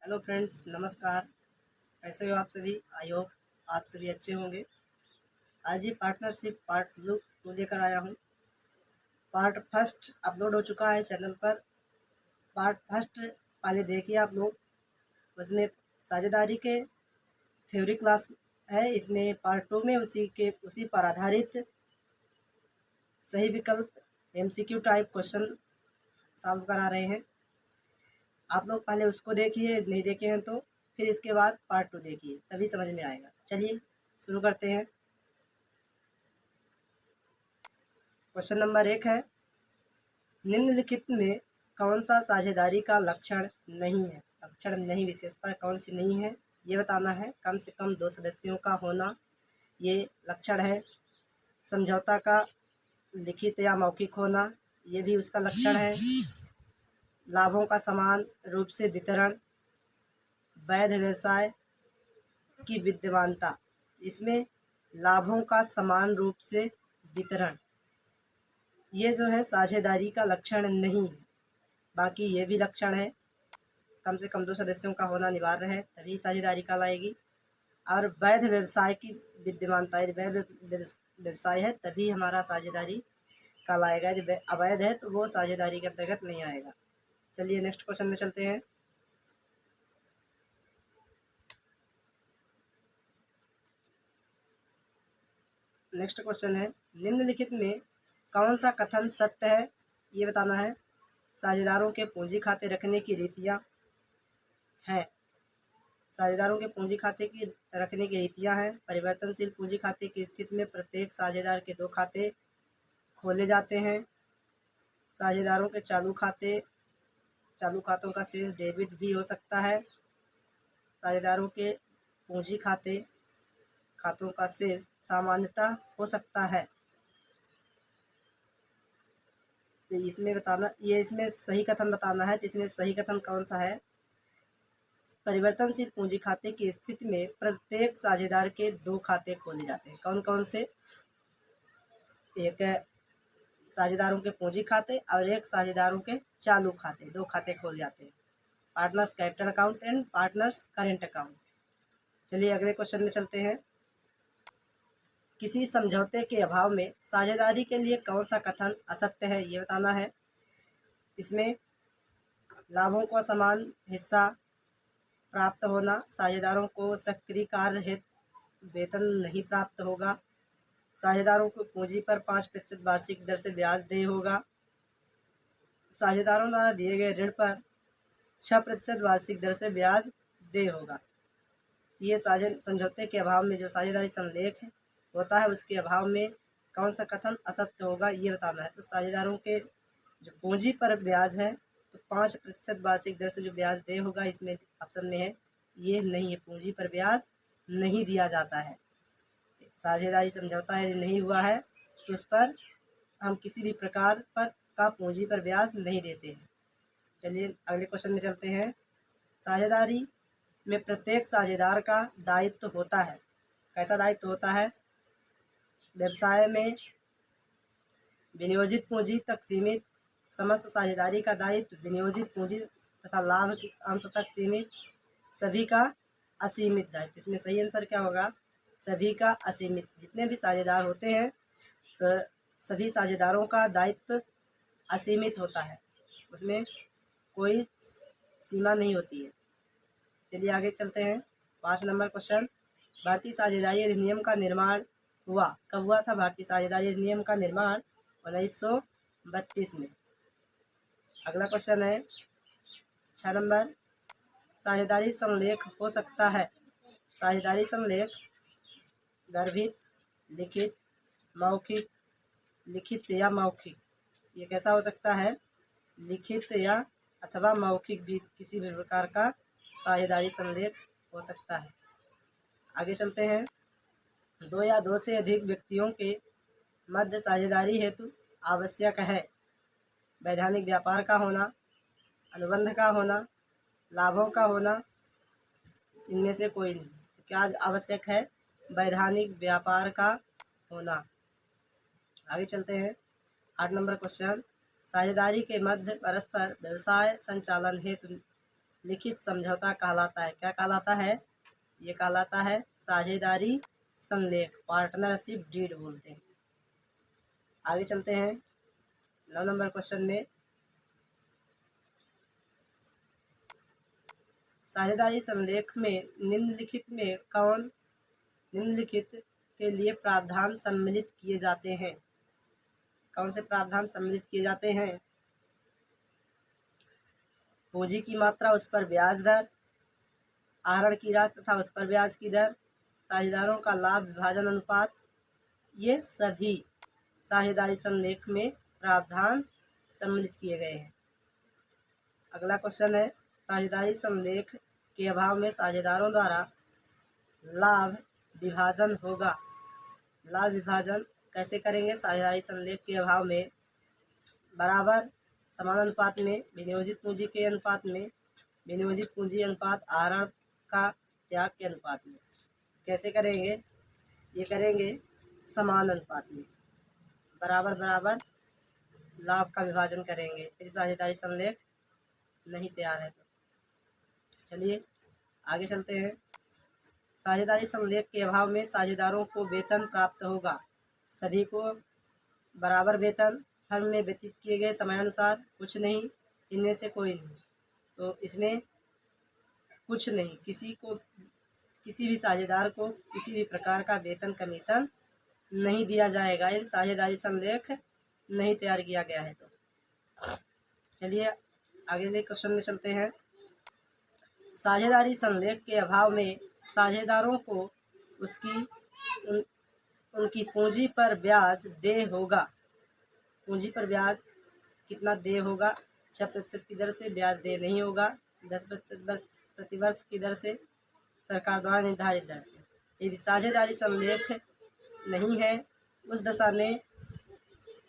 Hello friends, नमस्कार। कैसे हो आप सभी? आई होप आप सभी अच्छे होंगे। आज ये पार्टनरशिप पार्ट टू लेकर आया हूँ। पार्ट फर्स्ट अपलोड हो चुका है चैनल पर। पार्ट फर्स्ट पहले देखिए आप लोग। उसमें साझेदारी के थ्योरी क्लास है। इसमें पार्ट टू में उसी पर आधारित सही विकल्प MCQ टाइप क्वेश्चन सॉल्व करा रहे हैं। आप लोग पहले उसको देखिए, नहीं देखे हैं तो फिर इसके बाद पार्ट टू देखिए, तभी समझ में आएगा। चलिए शुरू करते हैं। क्वेश्चन नंबर 1 है, निम्नलिखित में कौन सा साझेदारी का लक्षण नहीं है? लक्षण नहीं, विशेषता कौन सी नहीं है ये बताना है। कम से कम 2 सदस्यों का होना ये लक्षण है। समझौता का लिखित या मौखिक होना ये भी उसका लक्षण है। लाभों का समान रूप से वितरण, वैध व्यवसाय की विद्यमानता। इसमें लाभों का समान रूप से वितरण ये जो है साझेदारी का लक्षण नहीं है। बाकी ये भी लक्षण है। कम से कम 2 सदस्यों का होना अनिवार्य है, तभी साझेदारी कहलाएगी। और वैध व्यवसाय की विद्यमानता, यदि वैध व्यवसाय है तभी हमारा साझेदारी कहलाएगा। यदि अवैध है तो वो साझेदारी के अंतर्गत नहीं आएगा। चलिए नेक्स्ट क्वेश्चन में चलते हैं। नेक्स्ट क्वेश्चन है, निम्नलिखित में कौन सा कथन सत्य है ये बताना है। साझेदारों के पूंजी खाते रखने की रीतियाँ हैं। साझेदारों के पूंजी खाते की रखने की रीतियां हैं। परिवर्तनशील पूंजी खाते की स्थिति में प्रत्येक साझेदार के 2 खाते खोले जाते हैं। साझेदारों के चालू खातों का शेष डेबिट भी हो सकता है। साझेदारों के पूंजी खातों का शेष सामान्यतः हो सकता है। तो इसमें सही कथन बताना है। तो इसमें सही कथन कौन सा है? परिवर्तनशील पूंजी खाते की स्थिति में प्रत्येक साझेदार के 2 खाते खोले जाते हैं। कौन कौन से? एक साझेदारों के पूंजी खाते और एक साझेदारों के चालू खाते, 2 खाते खोल जाते हैं। Partners capital account and partners current account. चलिए अगले क्वेश्चन में चलते हैं। किसी समझौते के अभाव में साझेदारी के लिए कौन सा कथन असत्य है ये बताना है। इसमें लाभों का समान हिस्सा प्राप्त होना, साझेदारों को सक्रिय कार्य हेतु वेतन नहीं प्राप्त होगा, साझेदारों को पूंजी पर 5% वार्षिक दर से ब्याज देय होगा, साझेदारों द्वारा दिए गए ऋण पर 6% वार्षिक दर से ब्याज देय होगा। ये समझौते के अभाव में जो साझेदारी संलेख होता है उसके अभाव में कौन सा कथन असत्य होगा ये बताना है। तो साझेदारों के जो पूंजी पर ब्याज है तो 5% वार्षिक दर से जो ब्याज देय होगा, इसमें ऑप्शन में है ये नहीं है। पूंजी पर ब्याज नहीं दिया जाता है। साझेदारी समझौता यदि नहीं हुआ है तो उस पर हम किसी भी प्रकार का पूंजी पर ब्याज नहीं देते हैं। चलिए अगले क्वेश्चन में चलते हैं। साझेदारी में प्रत्येक साझेदार का दायित्व होता है। कैसा दायित्व होता है? व्यवसाय में विनियोजित पूंजी तक सीमित समस्त साझेदारी का दायित्व, विनियोजित पूंजी तथा लाभ के अंश तक सीमित सभी का असीमित दायित्व। इसमें सही आंसर क्या होगा? सभी का असीमित। जितने भी साझेदार होते हैं तो सभी साझेदारों का दायित्व असीमित होता है, उसमें कोई सीमा नहीं होती है। चलिए आगे चलते हैं। 5 नंबर क्वेश्चन, भारतीय साझेदारी अधिनियम का निर्माण हुआ कब हुआ था? भारतीय साझेदारी अधिनियम का निर्माण 1932 में। अगला क्वेश्चन है 6 नंबर, साझेदारी संलेख हो सकता है। साझेदारी संलेख गर्भित, लिखित, मौखिक, लिखित या मौखिक। ये कैसा हो सकता है? लिखित या अथवा मौखिक भी किसी भी प्रकार का साझेदारी संलेख हो सकता है। आगे चलते हैं। 2 या 2 से अधिक व्यक्तियों के मध्य साझेदारी हेतु आवश्यक है वैधानिक व्यापार का होना, अनुबंध का होना, लाभों का होना, इनमें से कोई नहीं। तो क्या आवश्यक है? वैधानिक व्यापार का होना। आगे चलते हैं। 8 नंबर क्वेश्चन, साझेदारी के मध्य परस्पर व्यवसाय संचालन हेतु लिखित समझौता कहलाता है। क्या कहलाता है? ये कहलाता है साझेदारी संलेख, पार्टनरशिप डीड बोलते हैं। आगे चलते हैं 9 नंबर क्वेश्चन में। साझेदारी संलेख में निम्नलिखित के लिए प्रावधान सम्मिलित किए जाते हैं। कौन से प्रावधान सम्मिलित किए जाते हैं? पूंजी की मात्रा, उस पर ब्याज दर, आहरण की राशि तथा उस पर ब्याज की दर, साझेदारों का लाभ विभाजन अनुपात, ये सभी साझेदारी संलेख में प्रावधान सम्मिलित किए गए हैं। अगला क्वेश्चन है, साझेदारी संलेख के अभाव में साझेदारों द्वारा लाभ विभाजन होगा। लाभ विभाजन कैसे करेंगे? साझेदारी संलेख के अभाव में बराबर समान अनुपात में विनियोजित पूंजी के अनुपात में, विनियोजित पूंजी अनुपात आहरण का त्याग के अनुपात में। कैसे करेंगे? ये करेंगे समान अनुपात में, बराबर बराबर लाभ का विभाजन करेंगे। यदि साझेदारी संलेख नहीं तैयार है तो चलिए आगे चलते हैं। साझेदारी संलेख के अभाव में साझेदारों को वेतन प्राप्त होगा। सभी को बराबर वेतन, फर्म में व्यतीत किए गए समयानुसार, कुछ नहीं, इनमें से कोई नहीं। तो इसमें कुछ नहीं, किसी भी साझेदार को किसी भी प्रकार का वेतन कमीशन नहीं दिया जाएगा यदि साझेदारी संलेख नहीं तैयार किया गया है तो। चलिए आगे क्वेश्चन में चलते हैं। साझेदारी संलेख के अभाव में साझेदारों को उनकी पूंजी पर ब्याज देय होगा। पूंजी पर ब्याज कितना देय होगा? 6% की दर से ब्याज देय नहीं होगा, 10% प्रतिवर्ष की दर से, सरकार द्वारा निर्धारित दर से। यदि साझेदारी संलेख नहीं है उस दशा में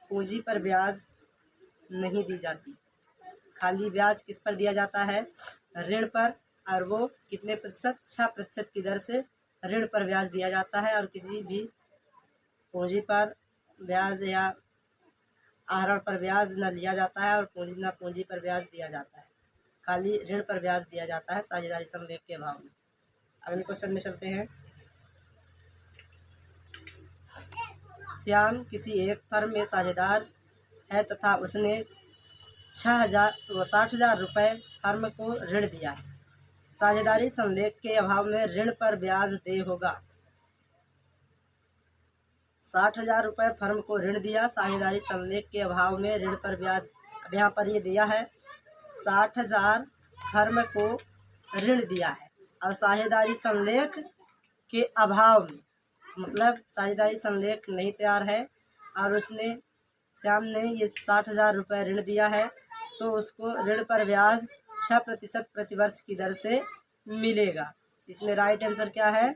पूंजी पर ब्याज नहीं दी जाती, खाली ब्याज किस पर दिया जाता है? ऋण पर, और वो कितने प्रतिशत? 6% की दर से ऋण पर ब्याज दिया जाता है। और किसी भी पूंजी पर ब्याज या आहरण पर ब्याज न लिया जाता है और पूंजी पर ब्याज दिया जाता है, खाली ऋण पर ब्याज दिया जाता है साझेदारी संलेख के अभाव में। अगले क्वेश्चन में चलते हैं। श्याम किसी एक फर्म में साझेदार है तथा उसने 60,000 रुपये फर्म को ऋण दिया है। साझेदारी संलेख के अभाव में ऋण पर ब्याज देय होगा। 60,000 रुपये फर्म को ऋण दिया, साझेदारी संलेख के अभाव में ऋण पर ब्याज। अब यहाँ पर ये दिया है 60,000 फर्म को ऋण दिया है और साझेदारी संलेख के अभाव में, मतलब साझेदारी संलेख नहीं तैयार है और श्याम ने ये 60,000 रुपये ऋण दिया है, तो उसको ऋण पर ब्याज 6% प्रतिवर्ष की दर से मिलेगा। इसमें राइट आंसर क्या है?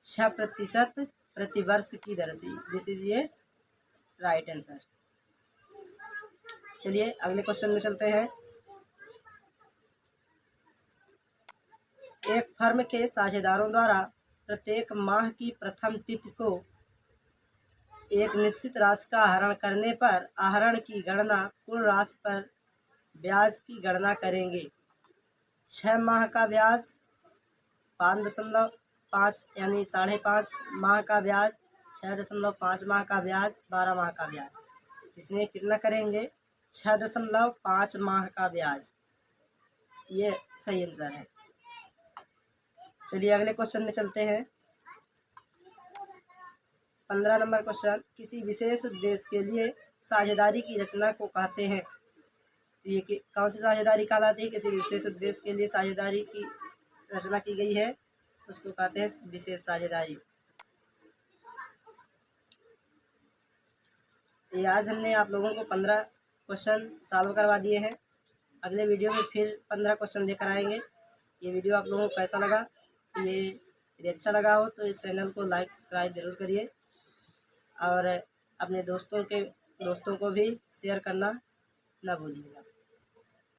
6% प्रतिवर्ष की दर से। दिस इज ये राइट आंसर। चलिए अगले क्वेश्चन में चलते हैं। एक फर्म के साझेदारों द्वारा प्रत्येक माह की प्रथम तिथि को एक निश्चित राशि का आहरण करने पर आहरण की गणना कुल राशि पर ब्याज की गणना करेंगे। 6 माह का ब्याज 5.5 यानी 5.5 माह का ब्याज, 6.5 माह का ब्याज, 12 माह का ब्याज। इसमें कितना करेंगे? 6.5 माह का ब्याज। ये सही आंसर है। चलिए अगले क्वेश्चन में चलते हैं। 15 नंबर क्वेश्चन, किसी विशेष उद्देश्य के लिए साझेदारी की रचना को कहते हैं। ये कौन सी साझेदारी कहलाती है? किसी विशेष उद्देश्य के लिए साझेदारी की रचना की गई है उसको कहते हैं विशेष साझेदारी। ये आज हमने आप लोगों को 15 क्वेश्चन सॉल्व करवा दिए हैं। अगले वीडियो में फिर 15 क्वेश्चन लेकर आएंगे। ये वीडियो आप लोगों को कैसा लगा? ये यदि अच्छा लगा हो तो इस चैनल को लाइक सब्सक्राइब जरूर करिए और अपने दोस्तों को भी शेयर करना ना भूलिएगा।